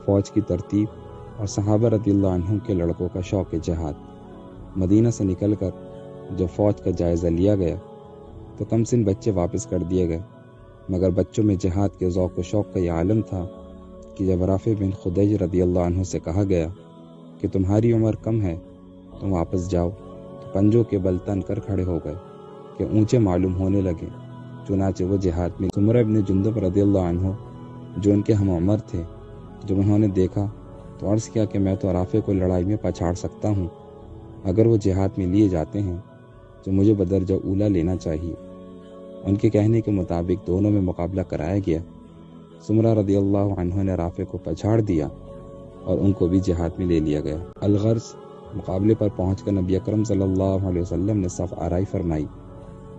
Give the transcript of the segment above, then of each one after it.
فوج کی ترتیب اور صحابہ رضی اللہ عنہم کے لڑکوں کا شوق جہاد۔ مدینہ سے نکل کر جب فوج کا جائزہ لیا گیا تو کم سن بچے واپس کر دیے گئے، مگر بچوں میں جہاد کے ذوق و شوق کا یہ عالم تھا کہ جب رافع بن خدیج رضی اللہ عنہ سے کہا گیا کہ تمہاری عمر کم ہے، تم واپس جاؤ، تو پنجوں کے بل تن کر کھڑے ہو گئے کہ اونچے معلوم ہونے لگے۔ چنانچہ وہ جہاد میں سمرہ بن جندب رضی اللہ عنہ جو ان کے ہم عمر تھے، جب انہوں نے دیکھا تو عرض کیا کہ میں تو رافع کو لڑائی میں پچھاڑ سکتا ہوں، اگر وہ جہاد میں لیے جاتے ہیں تو مجھے بدرجہ اولا لینا چاہیے۔ ان کے کہنے کے مطابق دونوں میں مقابلہ کرایا گیا۔ سمرہ رضی اللہ عنہ نے رافع کو پچھاڑ دیا اور ان کو بھی جہاد میں لے لیا گیا۔ الغرض مقابلے پر پہنچ کر نبی اکرم صلی اللہ علیہ وسلم نے صف آرائی فرمائی۔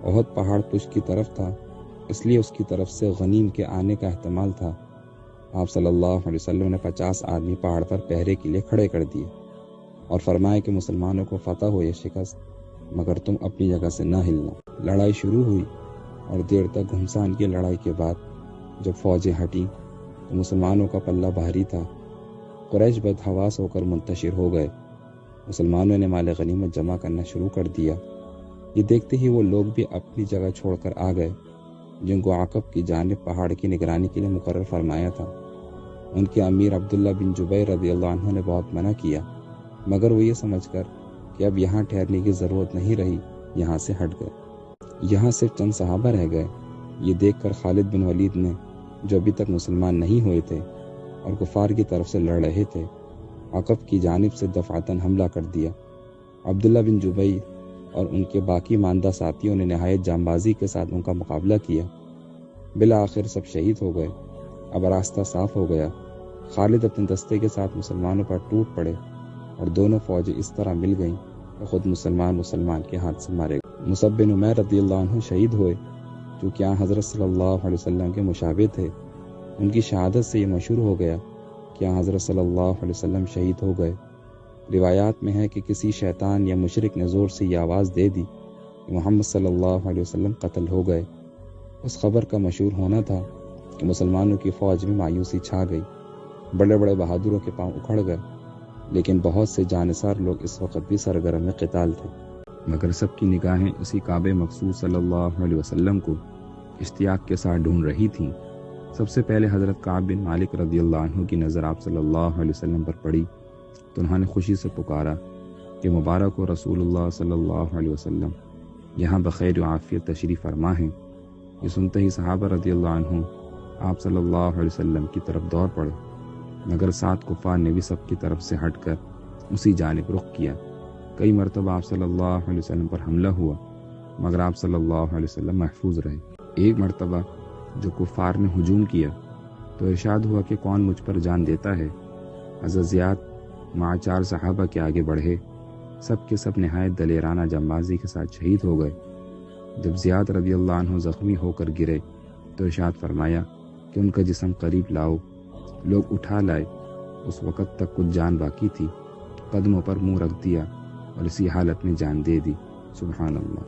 احد پہاڑ پشت کی طرف تھا، اس لیے اس کی طرف سے غنیم کے آنے کا احتمال تھا۔ آپ صلی اللہ علیہ وسلم نے 50 آدمی پہاڑ پر پہرے کے لیے کھڑے کر دیے اور فرمایا کہ مسلمانوں کو فتح ہو یا شکست، مگر تم اپنی جگہ سے نہ ہلنا۔ لڑائی شروع ہوئی اور دیر تک گھمسان کی لڑائی کے بعد جب فوجیں ہٹیں تو مسلمانوں کا پلہ بھاری تھا۔ قریش بدحواس ہو کر منتشر ہو گئے۔ مسلمانوں نے مال غنیمت جمع کرنا شروع کر دیا۔ یہ دیکھتے ہی وہ لوگ بھی اپنی جگہ چھوڑ کر آ گئے جن کو عقب کی جانب پہاڑ کی نگرانی کے لیے مقرر فرمایا تھا۔ ان کے امیر عبداللہ بن جبیر رضی اللہ عنہ نے بہت منع کیا، مگر وہ یہ سمجھ کر کہ اب یہاں ٹھہرنے کی ضرورت نہیں رہی، یہاں سے ہٹ گئے۔ یہاں صرف چند صحابہ رہ گئے۔ یہ دیکھ کر خالد بن ولید نے، جو ابھی تک مسلمان نہیں ہوئے تھے اور کفار کی طرف سے لڑ رہے تھے، عقب کی جانب سے دفعتاً حملہ کر دیا۔ عبداللہ بن جبیر اور ان کے باقی ماندہ ساتھیوں نے نہایت جانبازی کے ساتھ ان کا مقابلہ کیا۔ بالآخر سب شہید ہو گئے۔ اب راستہ صاف ہو گیا۔ خالد اپنے دستے کے ساتھ مسلمانوں پر ٹوٹ پڑے اور دونوں فوجیں اس طرح مل گئیں کہ خود مسلمان کے ہاتھ سے مارے گئے۔ مصعب بن عمیر رضی اللہ عنہ شہید ہوئے، چونکہ یہاں حضرت صلی اللہ علیہ وسلم کے مشابہ تھے۔ ان کی شہادت سے یہ مشہور ہو گیا کہ یہاں حضرت صلی اللہ علیہ وسلم شہید ہو گئے۔ روایات میں ہے کہ کسی شیطان یا مشرک نے زور سے یہ آواز دے دی کہ محمد صلی اللہ علیہ وسلم قتل ہو گئے۔ اس خبر کا مشہور ہونا تھا کہ مسلمانوں کی فوج میں مایوسی چھا گئی۔ بڑے بڑے بہادروں کے پاؤں اکھڑ گئے، لیکن بہت سے جانثار لوگ اس وقت بھی سرگرم قتال تھے، مگر سب کی نگاہیں اسی کعبہ مقصود صلی اللہ علیہ وسلم کو اشتیاق کے ساتھ ڈھونڈ رہی تھیں۔ سب سے پہلے حضرت کعب بن مالک رضی اللہ عنہ کی نظر آپ صلی اللہ علیہ وسلم پر پڑی تو انہوں نے خوشی سے پکارا کہ مبارک ہو رسول اللہ صلی اللہ علیہ وسلم، یہاں بخیر و عافیت تشریف فرما ہیں۔ یہ سنتے ہی صحابہ رضی اللہ عنہ آپ صلی اللہ علیہ وسلم کی طرف دوڑ پڑے، مگر سات کفار نے بھی سب کی طرف سے ہٹ کر اسی جانب رخ کیا۔ کئی مرتبہ آپ صلی اللہ علیہ وسلم پر حملہ ہوا، مگر آپ صلی اللہ علیہ وسلم محفوظ رہے۔ ایک مرتبہ جو کفار نے ہجوم کیا تو ارشاد ہوا کہ کون مجھ پر جان دیتا ہے۔ حضرت زیاد مع 4 صحابہ کے آگے بڑھے، سب کے سب نہایت دلیرانہ جانبازی کے ساتھ شہید ہو گئے۔ جب زیاد رضی اللہ عنہ زخمی ہو کر گرے تو ارشاد فرمایا کہ ان کا جسم قریب لاؤ۔ لوگ اٹھا لائے۔ اس وقت تک کچھ جان باقی تھی، قدموں پر منہ رکھ دیا اور اسی حالت میں جان دے دی۔ سبحان اللہ۔